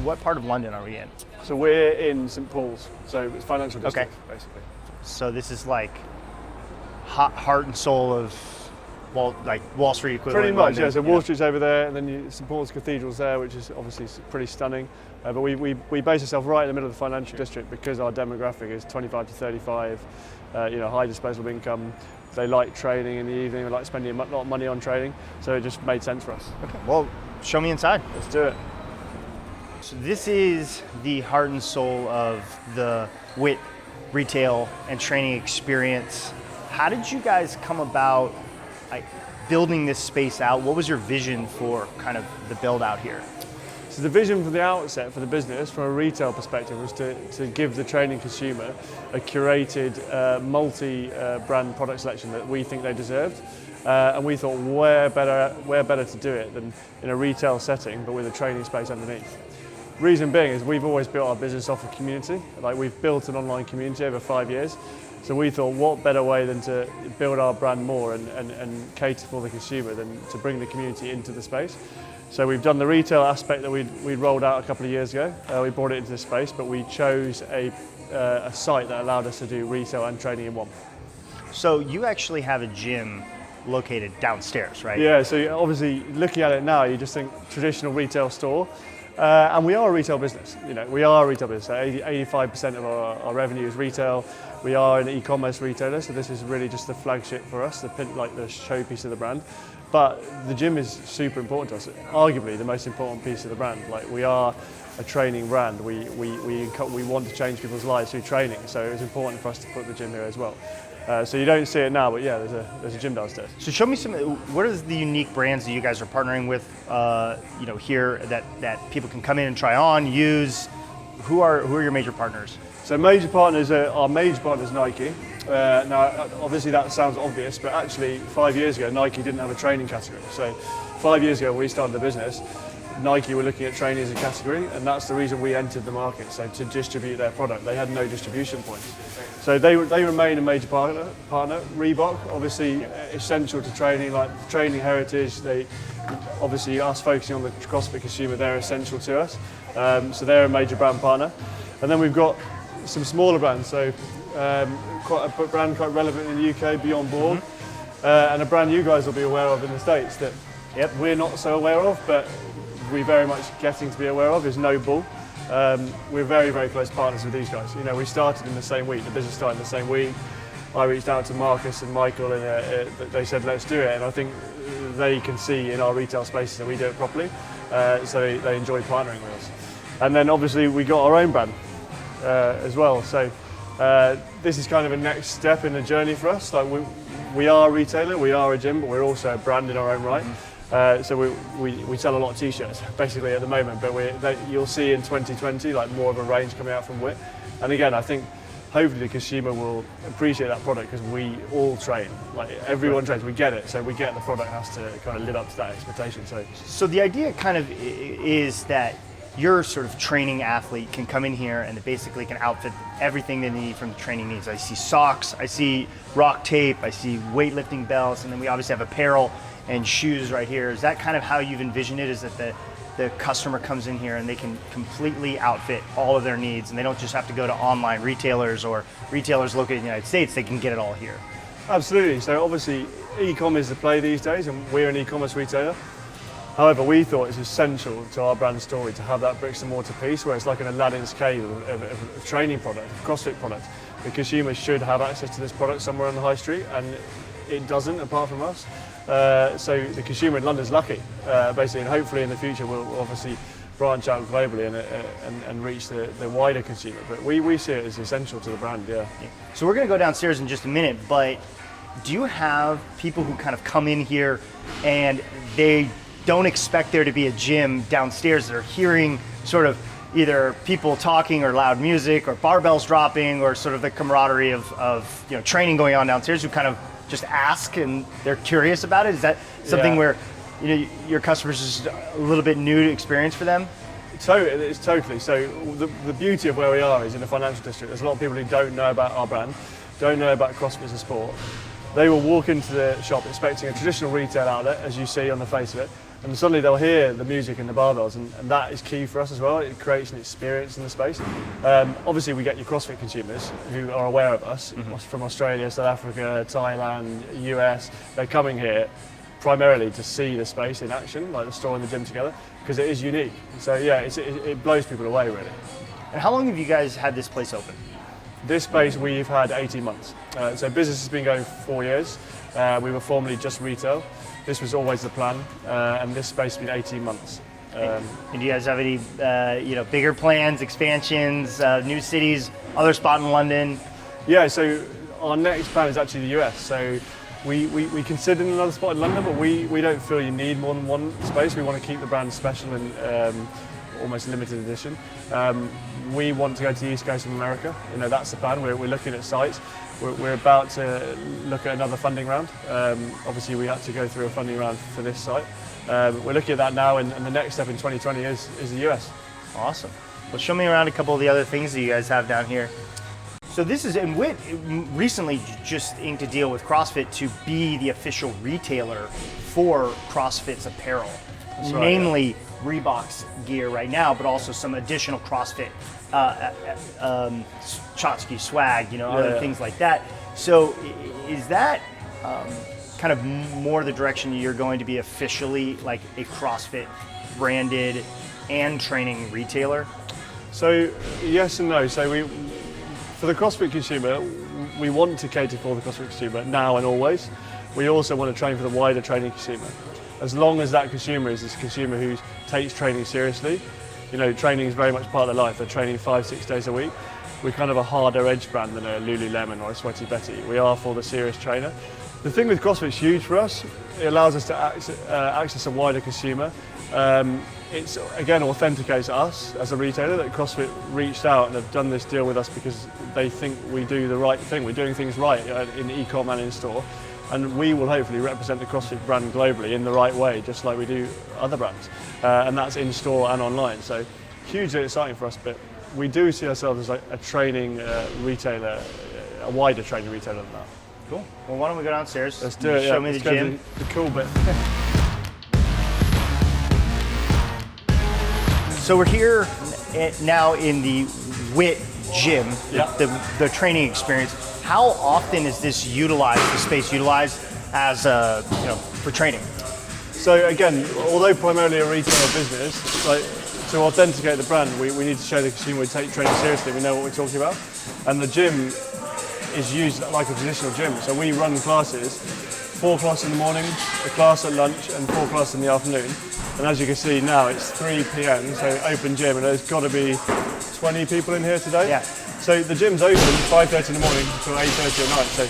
what part of London are we in? So we're in St Paul's, so it's financial district, basically. So this is like heart and soul of Wall Street equivalent. Pretty much, yeah. So Wall Street's over there, and then St Paul's Cathedral's there, which is obviously pretty stunning. But we base ourselves right in the middle of the financial district because our demographic is 25 to 35, high disposable income. They like training in the evening, they like spending a lot of money on training, so it just made sense for us. Okay, well, show me inside. Let's do it. So this is the heart and soul of the WIT retail and training experience. How did you guys come about building this space out? What was your vision for kind of the build out here? So the vision from the outset for the business, from a retail perspective, was to give the training consumer a curated, multi-brand product selection that we think they deserved. And we thought, where better to do it than in a retail setting, but with a training space underneath. Reason being is we've always built our business off a community. We've built an online community over 5 years. So we thought, what better way than to build our brand more and cater for the consumer than to bring the community into the space. So we've done the retail aspect that we'd rolled out a couple of years ago. We brought it into the space, but we chose a site that allowed us to do retail and training in one. So you actually have a gym located downstairs, right? Yeah, so obviously looking at it now, you just think traditional retail store. And we are a retail business. We are a retail business. 85% of our revenue is retail. We are an e-commerce retailer, so this is really just the flagship for us, the showpiece of the brand. But the gym is super important to us. Arguably the most important piece of the brand. We are a training brand. We want to change people's lives through training, so it's important for us to put the gym here as well. So you don't see it now, but yeah, there's a gym downstairs. So show me what are the unique brands that you guys are partnering with, here that people can come in and try on, use. Who are your major partners? So our major partner is Nike. Now, obviously that sounds obvious, but actually 5 years ago, Nike didn't have a training category. So 5 years ago, when we started the business, Nike were looking at training as a category, and that's the reason we entered the market, so to distribute their product. They had no distribution points. So they remain a major partner. Reebok, obviously essential to training, like training heritage. Obviously us focusing on the Crossfit consumer, they're essential to us. So they're a major brand partner. And then we've got some smaller brands, so quite a brand quite relevant in the UK, Beyond Board, and a brand you guys will be aware of in the States that we're not so aware of, but we're very much getting to be aware of, is No Bull. We're very, very close partners with these guys. We started in the same week, the business started in the same week. I reached out to Marcus and Michael and they said, let's do it. And I think they can see in our retail spaces that we do it properly. So they enjoy partnering with us. And then obviously we got our own brand as well. So this is kind of a next step in the journey for us. We are a retailer, we are a gym, but we're also a brand in our own right. So we sell a lot of t-shirts basically at the moment, but you'll see in 2020 more of a range coming out from WIT. And again, I think hopefully the consumer will appreciate that product because we all train. Everyone trains, we get it. So we get the product has to kind of live up to that expectation. So the idea kind of is that your sort of training athlete can come in here and they basically can outfit everything they need from the training needs. I see socks, I see rock tape, I see weightlifting belts, and then we obviously have apparel and shoes right here. Is that kind of how you've envisioned it? Is that the customer comes in here and they can completely outfit all of their needs and they don't just have to go to online retailers or retailers located in the United States, they can get it all here? Absolutely. So obviously e-com is the play these days and we're an e-commerce retailer. However, we thought it's essential to our brand story to have that bricks and mortar piece where it's like an Aladdin's cave of training product, of CrossFit product. The consumer should have access to this product somewhere on the high street and it doesn't apart from us. So the consumer in London's lucky, basically, and hopefully in the future we'll obviously branch out globally and reach the wider consumer. But we see it as essential to the brand, yeah. So we're going to go downstairs in just a minute, but do you have people who kind of come in here and they don't expect there to be a gym downstairs? They're hearing sort of either people talking or loud music or barbells dropping or sort of the camaraderie of training going on downstairs who kind of just ask and they're curious about it? Is that something where your customers is just a little bit new to experience for them? It's totally. So the beauty of where we are is in the financial district. There's a lot of people who don't know about our brand, don't know about CrossFit as a sport. They will walk into the shop expecting a traditional retail outlet, as you see on the face of it, and suddenly they'll hear the music and the barbells, and that is key for us as well. It creates an experience in the space. Obviously we get your CrossFit consumers who are aware of us from Australia, South Africa, Thailand, US. They're coming here primarily to see the space in action, like the store and the gym together, because it is unique. So yeah, it blows people away really. And how long have you guys had this place open? This space we've had 18 months. So business has been going for 4 years. We were formerly just retail. This was always the plan, and this space has been 18 months. And do you guys have any bigger plans, expansions, new cities, other spot in London? Yeah, so our next plan is actually the US. So we considered another spot in London, but we don't feel you need more than one space. We want to keep the brand special and almost limited edition. We want to go to the East Coast of America. That's the plan. We're looking at sites. We're about to look at another funding round. Obviously, we had to go through a funding round for this site. We're looking at that now, and the next step in 2020 is the US. Awesome. Well, show me around a couple of the other things that you guys have down here. So this is, and WIT recently just inked a deal with CrossFit to be the official retailer for CrossFit's apparel. That's right, namely Reebok's gear right now, but also some additional CrossFit Chotsky swag, other things like that. So is that kind of more the direction you're going to be officially like a CrossFit branded and training retailer? So yes and no. So for the CrossFit consumer, we want to cater for the CrossFit consumer now and always. We also want to train for the wider training consumer. As long as that consumer is this consumer who takes training seriously, training is very much part of their life. They're training 5-6 days a week. We're kind of a harder edge brand than a Lululemon or a Sweaty Betty. We are for the serious trainer. The thing with CrossFit is huge for us. It allows us to access a wider consumer. It's again authenticates us as a retailer that CrossFit reached out and have done this deal with us because they think we do the right thing. We're doing things right in e-com and in store. And we will hopefully represent the CrossFit brand globally in the right way, just like we do other brands. And that's in store and online. So hugely exciting for us, but we do see ourselves as like a training retailer, a wider training retailer than that. Cool. Well, why don't we go downstairs? Let's do it. Show me the gym. The cool bit. So we're here now in the WIT gym, the training experience. How often is this utilized, the space utilized as for training? So again, although primarily a retail business, to authenticate the brand, we need to show the consumer we take training seriously. We know what we're talking about, and the gym is used like a traditional gym. So we run classes, 4 classes in the morning, a class at lunch, and 4 classes in the afternoon. And as you can see now, it's 3 p.m. So open gym, and there's got to be 20 people in here today. Yeah. So the gym's open 5:30 in the morning until 8:30 at night. So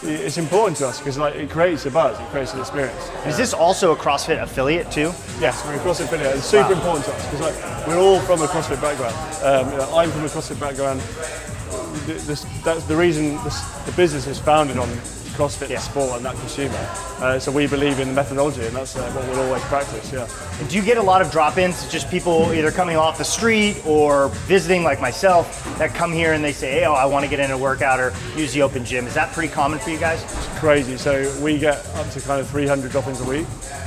it's important to us because it creates a buzz, it creates an experience. Is this also a CrossFit affiliate too? Yes, we're a CrossFit affiliate. It's super important to us because we're all from a CrossFit background. I'm from a CrossFit background. That's the reason the business is founded on CrossFit, the sport, and that consumer. So we believe in the methodology, and that's what we'll always practice. Yeah. And do you get a lot of drop-ins? Just people either coming off the street or visiting, like myself, that come here and they say, "Hey, I want to get in a workout or use the open gym." Is that pretty common for you guys? It's crazy. So we get up to kind of 300 drop-ins a week,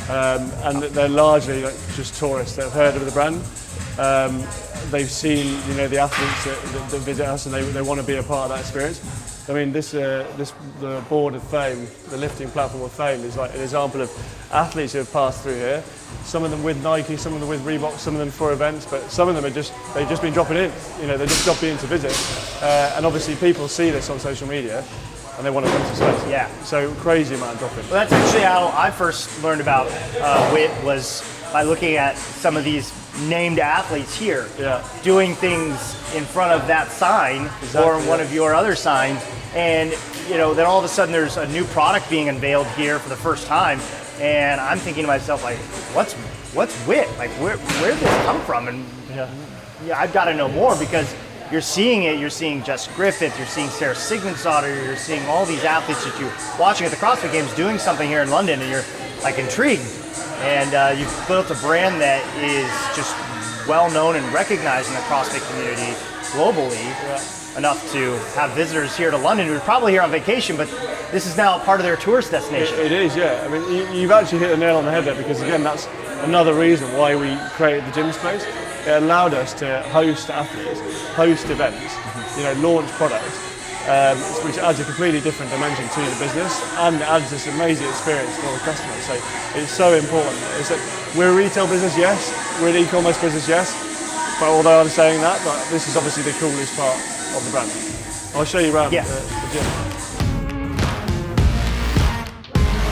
and they're largely just tourists that have heard of the brand. They've seen the athletes that visit us, and they want to be a part of that experience. I mean, the board of fame, the lifting platform of fame, is like an example of athletes who have passed through here. Some of them with Nike, some of them with Reebok, some of them for events, but some of them they've just been dropping in. They're just dropping in to visit, and obviously people see this on social media, and they want to come to space. Yeah. So crazy amount of drop-in. Well, that's actually how I first learned about WIT, was by looking at some of these named athletes here doing things in front of that sign or one of your other signs, and then all of a sudden there's a new product being unveiled here for the first time, and I'm thinking to myself, like, what's WIT? Like, where did this come from? And I've got to know more, because you're seeing it. You're seeing Jess Griffith, you're seeing Sarah Sigmundsdottir, you're seeing all these athletes that you're watching at the CrossFit Games doing something here in London, and you're like intrigued. And you've built a brand that is just well known and recognized in the CrossFit community globally. enough to have visitors here to London who are probably here on vacation, but this is now part of their tourist destination. It is, yeah. I mean, you've actually hit the nail on the head there, because again, that's another reason why we created the gym space. It allowed us to host athletes, host events, launch products, which adds a completely different dimension to the business and adds this amazing experience for the customers. So it's so important. We're a retail business, yes. We're an e-commerce business, yes. But although I'm saying that, this is obviously the coolest part of the brand. I'll show you around the gym.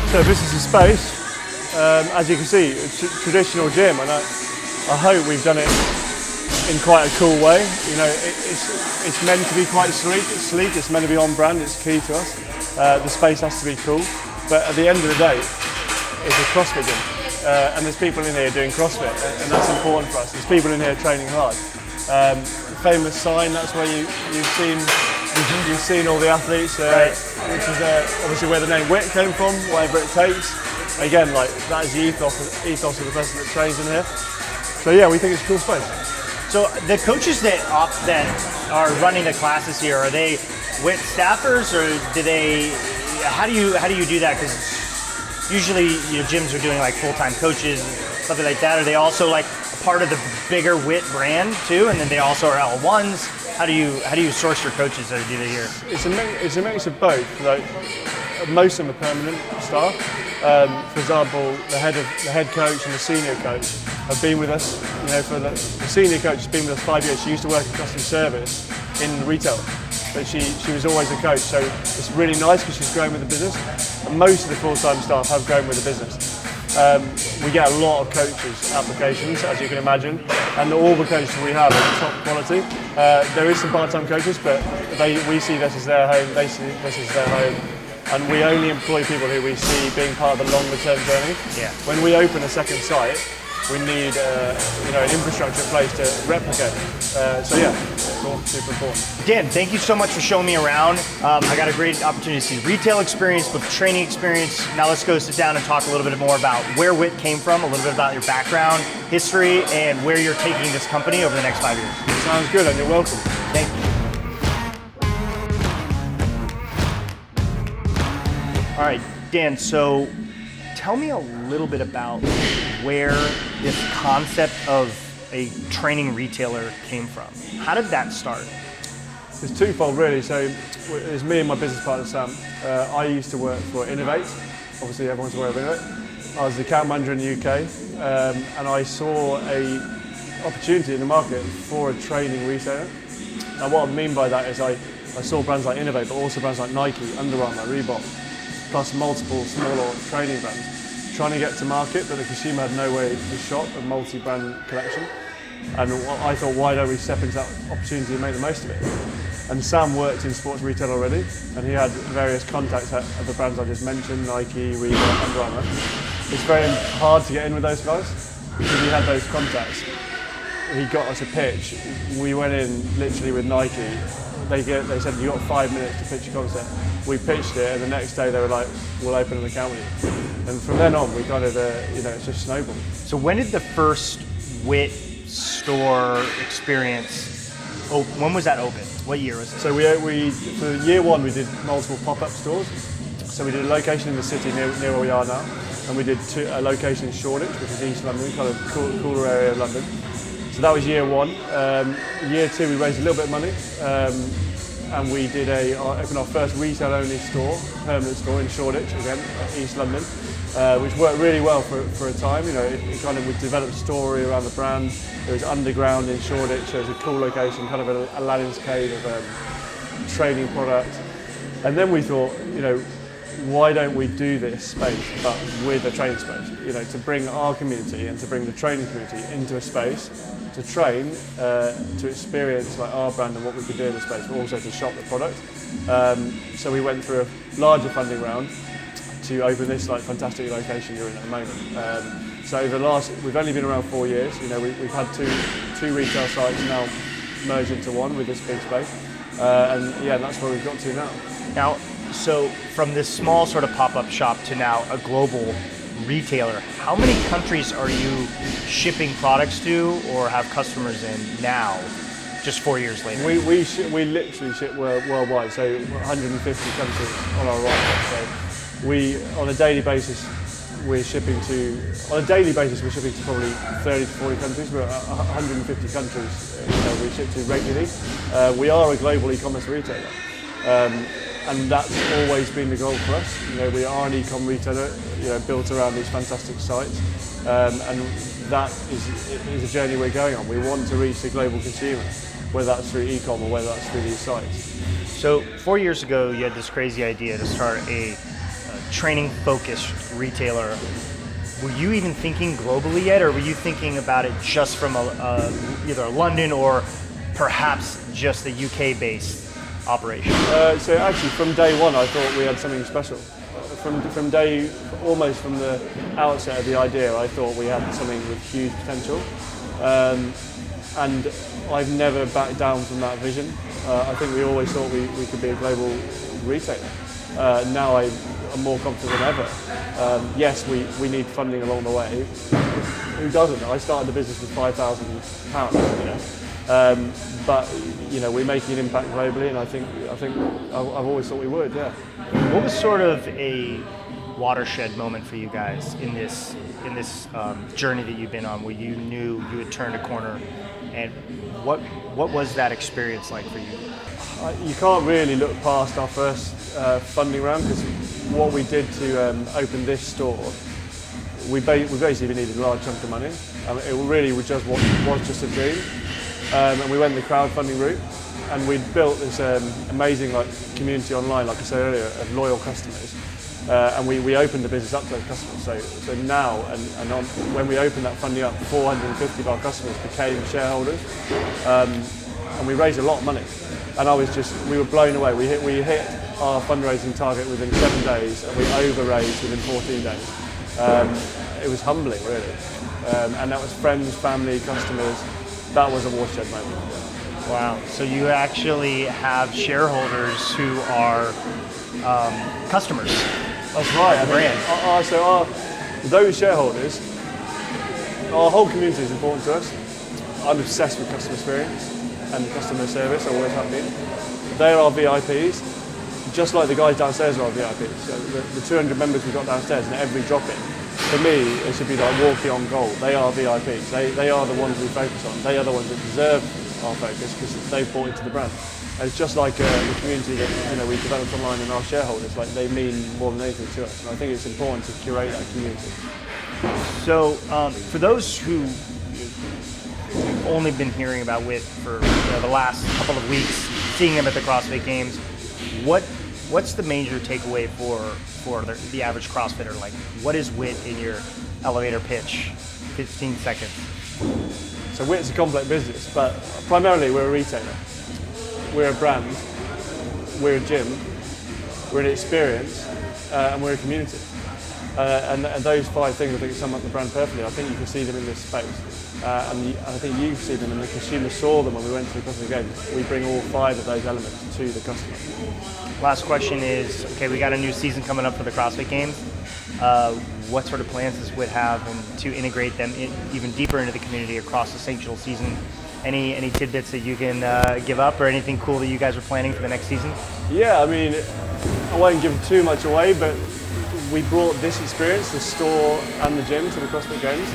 So this is the space. As you can see, it's a traditional gym, and I hope we've done it in quite a cool way. It's meant to be quite sleek. It's meant to be on brand. It's key to us. The space has to be cool, but at the end of the day, it's a CrossFit gym, and there's people in here doing CrossFit, and that's important for us. There's people in here training hard. Famous sign. That's where you've seen all the athletes, which is obviously where the name WIT came from. Whatever it takes. Again, that is the ethos of the person that trains in here. So yeah, we think it's a cool space. So the coaches that are running the classes here, are they WIT staffers, or do they? How do you do that? Because usually gyms are doing like full-time coaches, something like that. Are they also like a part of the bigger WIT brand too, and then they also are L1s? How do you source your coaches that do that here? It's a mix of both. Most of them are permanent staff. For example, the head coach and the senior coach have been with us. The senior coach has been with us 5 years. She used to work in customer service in retail, but she was always a coach. So it's really nice because she's grown with the business. And most of the full-time staff have grown with the business. We get a lot of coaches applications, as you can imagine, and all the coaches we have are top quality. There is some part-time coaches, but we see this as their home. They see this as their home. And we only employ people who we see being part of the longer term journey. Yeah. When we open a second site, we need an infrastructure in place to replicate. So yeah, super important. Dan, thank you so much for showing me around. I got a great opportunity to see retail experience, but training experience. Now let's go sit down and talk a little bit more about where WIT came from, a little bit about your background, history, and where you're taking this company over the next 5 years. Sounds good, and you're welcome. Thank you. All right, Dan, so tell me a little bit about where this concept of a training retailer came from. How did that start? It's twofold really. So it's me and my business partner Sam. I used to work for Innovate. Obviously everyone's aware of Innovate. I was the account manager in the UK, and I saw a opportunity in the market for a training retailer. Now what I mean by that is I saw brands like Innovate, but also brands like Nike, Under Armour, Reebok, plus multiple smaller training brands trying to get to market, but the consumer had no way to shop a multi-brand collection. And I thought, why don't we step into that opportunity and make the most of it? And Sam worked in sports retail already, and he had various contacts at the brands I just mentioned, Nike, Reebok, Under Armour. It's very hard to get in with those guys because he had those contacts. He got us a pitch. We went in literally with Nike. They said, you got 5 minutes to pitch your concept. We pitched it, and the next day they were like, we'll open an account with you. And from then on, we kind of, it's just snowballed. So when did the first WIT store experience, when was that open? What year was it? So for year one, we did multiple pop-up stores. So we did a location in the city near where we are now, and we did a location in Shoreditch, which is East London, kind of cooler area of London. So that was year one. Year two, we raised a little bit of money, and we did opened our first retail-only store, permanent store in Shoreditch, again, East London, which worked really well for a time. We developed a story around the brand. It was underground in Shoreditch. It was a cool location, kind of an Aladdin's cave of training product. And then we thought, why don't we do this space, but with a training space? To bring our community and to bring the training community into a space to train, to experience our brand and what we could do in the space, but also to shop the product. So we went through a larger funding round to open this fantastic location you're in at the moment. So we've only been around 4 years. We've had two retail sites now merged into one with this big space, and yeah, that's where we've got to now. Now, so from this small sort of pop-up shop to now a global retailer, how many countries are you shipping products to or have customers in now? just 4 years later? We literally ship worldwide, so 150 countries on our roster. So we, on a daily basis, we're shipping to probably 30 to 40 countries. We're 150 countries we ship to regularly. We are a global e-commerce retailer. And that's always been the goal for us. We are an e-com retailer, built around these fantastic sites, and that is a journey we're going on. We want to reach the global consumer, whether that's through e-com or whether that's through these sites. So 4 years ago, you had this crazy idea to start a training-focused retailer. Were you even thinking globally yet, or were you thinking about it just from either London or perhaps just a UK-based operation? So actually, from day one, I thought we had something special. Almost from the outset of the idea, I thought we had something with huge potential, and I've never backed down from that vision. I think we always thought we could be a global retailer. Now I'm more confident than ever. Yes, we need funding along the way. Who doesn't? I started the business with £5,000. But we're making an impact globally, and I think I've always thought we would. Yeah. What was sort of a watershed moment for you guys in this journey that you've been on, where you knew you had turned a corner, and what was that experience like for you? You can't really look past our first funding round, because what we did to open this store, we basically needed a large chunk of money. It really was just a dream. And we went the crowdfunding route, and we'd built this amazing community online, like I said earlier, of loyal customers. And we opened the business up to those customers. So now, when we opened that funding up, 450 of our customers became shareholders, and we raised a lot of money. And we were blown away. We hit our fundraising target within 7 days, and we over-raised within 14 days. It was humbling, really. And that was friends, family, customers. That was a watershed moment. Wow. So you actually have shareholders who are customers. That's right. Brand. Those shareholders, our whole community is important to us. I'm obsessed with customer experience and customer service. I always have been. They're our VIPs, just like the guys downstairs are our VIPs. So the 200 members we've got downstairs, and every drop-in, for me, it should be like walking on gold. They are VIPs. They are the ones we focus on. They are the ones that deserve our focus, because they've bought into the brand. And it's just like the community that we developed online, and our shareholders. They mean more than anything to us. And I think it's important to curate that community. So for those who have only been hearing about WIT for the last couple of weeks, seeing them at the CrossFit Games, what's the major takeaway for the average CrossFitter? What is WIT in your elevator pitch? 15 seconds. So WIT's a complex business, but primarily we're a retailer. We're a brand, we're a gym, we're an experience, and we're a community. And those 5 things, I think, sum up the brand perfectly. I think you can see them in this space. And I think you see them, and the consumer saw them when we went to the CrossFit Games. We bring all 5 of those elements to the customer. Last question is, okay, we got a new season coming up for the CrossFit Games. What sort of plans does WIT have to integrate them even deeper into the community across the sanctional season? Any tidbits that you can give up, or anything cool that you guys are planning for the next season? Yeah, I won't give too much away, but we brought this experience, the store and the gym, to the CrossFit Games.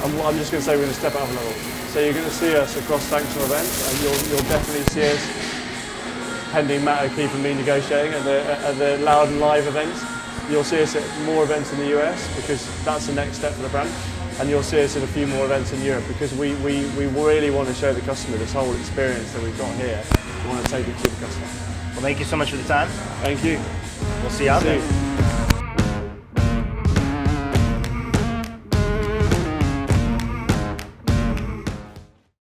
I'm just going to say we're going to step it up a level. So you're going to see us across sanctional events, and you'll definitely see us, pending Matt O'Keefe and me negotiating, at the Loud and Live events. You'll see us at more events in the US, because that's the next step for the brand. And you'll see us in a few more events in Europe, because we really want to show the customer this whole experience that we've got here. We want to take it to the customer. Well, thank you so much for the time. Thank you. We'll see you out there.